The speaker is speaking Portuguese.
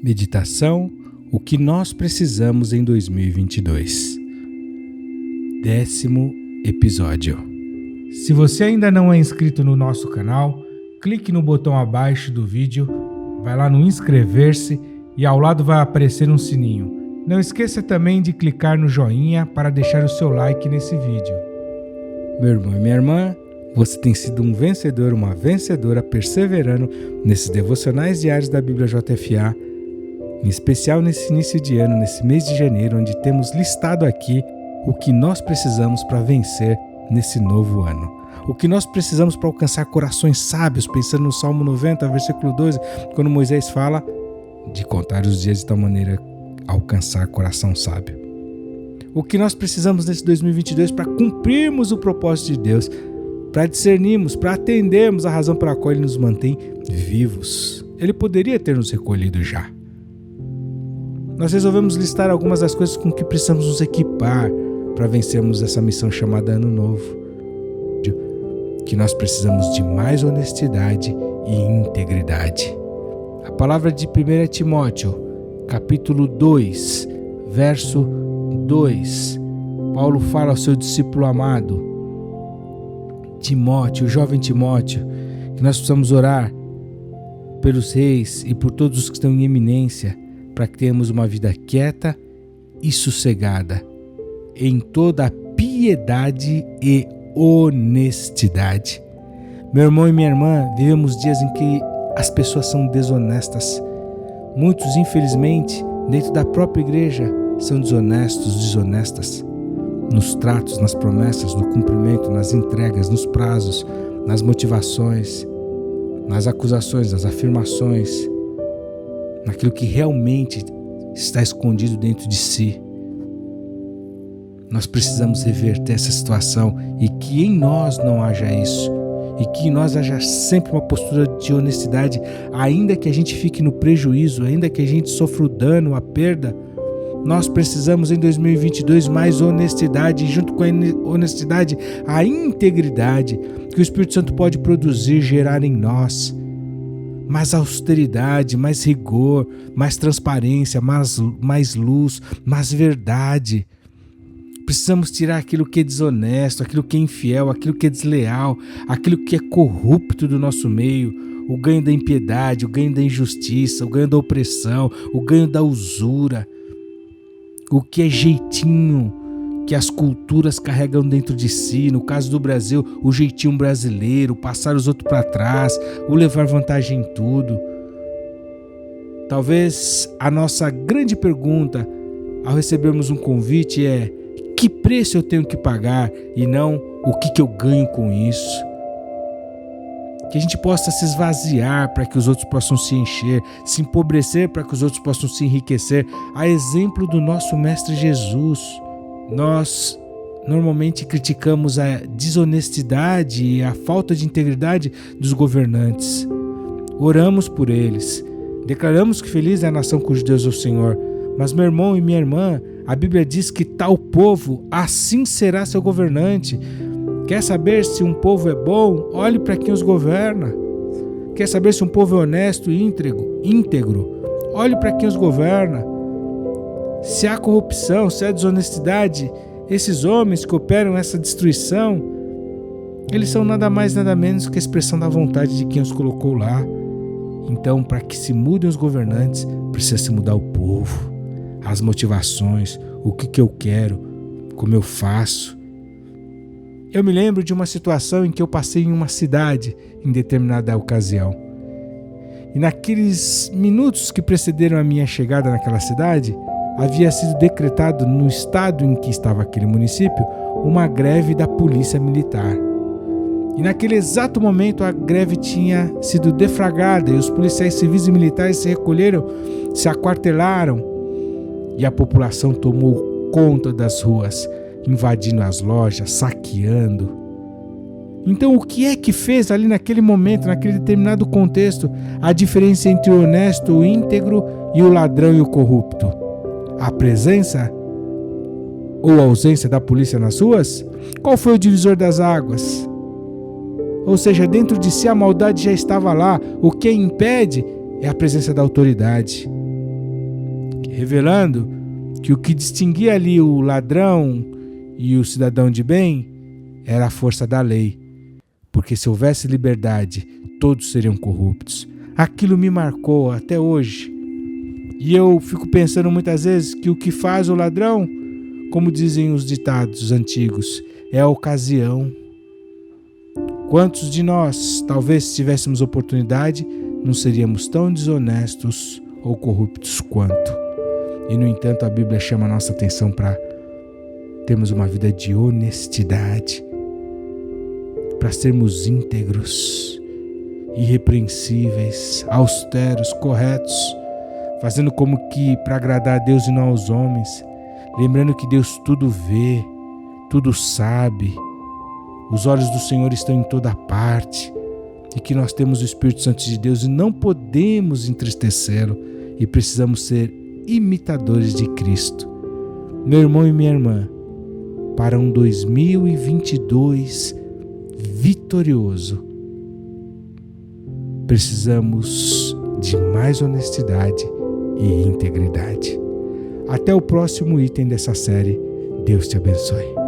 Meditação: o que nós precisamos em 2022. 10º episódio. Se você ainda não é inscrito no nosso canal, clique no botão abaixo do vídeo, vai lá no inscrever-se e ao lado vai aparecer um sininho. Não esqueça também de clicar no joinha para deixar o seu like nesse vídeo. Meu irmão e minha irmã, você tem sido um vencedor, uma vencedora perseverando nesses devocionais diários da Bíblia JFA, em especial nesse início de ano, nesse mês de janeiro, onde temos listado aqui o que nós precisamos para vencer nesse novo ano. O que nós precisamos para alcançar corações sábios, pensando no Salmo 90, versículo 12, quando Moisés fala de contar os dias de tal maneira alcançar coração sábio. O que nós precisamos nesse 2022 para cumprirmos o propósito de Deus, para discernirmos, para atendermos a razão pela qual Ele nos mantém vivos. Ele poderia ter nos recolhido já. Nós resolvemos listar algumas das coisas com que precisamos nos equipar para vencermos essa missão chamada Ano Novo. Que nós precisamos de mais honestidade e integridade. A palavra de 1 Timóteo, capítulo 2, verso 2. Paulo fala ao seu discípulo amado, Timóteo, o jovem Timóteo, que nós precisamos orar pelos reis e por todos os que estão em eminência, para que tenhamos uma vida quieta e sossegada, em toda a piedade e honestidade. Meu irmão e minha irmã, vivemos dias em que as pessoas são desonestas. Muitos, infelizmente, dentro da própria igreja, são desonestas, nos tratos, nas promessas, no cumprimento, nas entregas, nos prazos, nas motivações, nas acusações, nas afirmações, naquilo que realmente está escondido dentro de si. Nós precisamos reverter essa situação e que em nós não haja isso, e que em nós haja sempre uma postura de honestidade, ainda que a gente fique no prejuízo, ainda que a gente sofra o dano, a perda. Nós precisamos em 2022 mais honestidade, e junto com a honestidade, a integridade que o Espírito Santo pode produzir, gerar em nós. Mais austeridade, mais rigor, mais transparência, mais luz, mais verdade. Precisamos tirar aquilo que é desonesto, aquilo que é infiel, aquilo que é desleal, aquilo que é corrupto do nosso meio, o ganho da impiedade, o ganho da injustiça, o ganho da opressão, o ganho da usura, o que é jeitinho que as culturas carregam dentro de si. No caso do Brasil, o jeitinho brasileiro, passar os outros para trás, o levar vantagem em tudo. Talvez a nossa grande pergunta ao recebermos um convite é: que preço eu tenho que pagar, e não o que eu ganho com isso? Que a gente possa se esvaziar para que os outros possam se encher, se empobrecer para que os outros possam se enriquecer, a exemplo do nosso Mestre Jesus. Nós normalmente criticamos a desonestidade e a falta de integridade dos governantes. Oramos por eles, declaramos que feliz é a nação cujo Deus é o Senhor. Mas, meu irmão e minha irmã, a Bíblia diz que tal povo, assim será seu governante. Quer saber se um povo é bom? Olhe para quem os governa. Quer saber se um povo é honesto e íntegro? Olhe para quem os governa. Se há corrupção, se há desonestidade, esses homens que operam essa destruição, eles são nada mais, nada menos que a expressão da vontade de quem os colocou lá. Então, para que se mudem os governantes, precisa se mudar o povo, as motivações, o que eu quero, como eu faço. Eu me lembro de uma situação em que eu passei em uma cidade em determinada ocasião. E naqueles minutos que precederam a minha chegada naquela cidade, havia sido decretado no estado em que estava aquele município uma greve da polícia militar. E naquele exato momento a greve tinha sido deflagrada e os policiais civis e militares se recolheram, se aquartelaram e a população tomou conta das ruas, invadindo as lojas, saqueando. Então o que é que fez ali naquele momento, naquele determinado contexto, a diferença entre o honesto, o íntegro e o ladrão e o corrupto? A presença ou a ausência da polícia nas ruas? Qual foi o divisor das águas? Ou seja, dentro de si a maldade já estava lá. O que a impede é a presença da autoridade. revelando que o que distinguia ali o ladrão e o cidadão de bem era a força da lei, porque se houvesse liberdade, todos seriam corruptos. Aquilo me marcou até hoje. E eu fico pensando muitas vezes que o que faz o ladrão, como dizem os ditados antigos, é a ocasião. Quantos de nós, talvez se tivéssemos oportunidade, não seríamos tão desonestos ou corruptos quanto? E no entanto a Bíblia chama a nossa atenção para termos uma vida de honestidade, para sermos íntegros, irrepreensíveis, austeros, corretos, fazendo como que para agradar a Deus e não aos homens, lembrando que Deus tudo vê, tudo sabe, os olhos do Senhor estão em toda parte e que nós temos o Espírito Santo de Deus e não podemos entristecê-lo e precisamos ser imitadores de Cristo. Meu irmão e minha irmã, para um 2022 vitorioso, precisamos de mais honestidade e integridade. Até o próximo item dessa série. Deus te abençoe.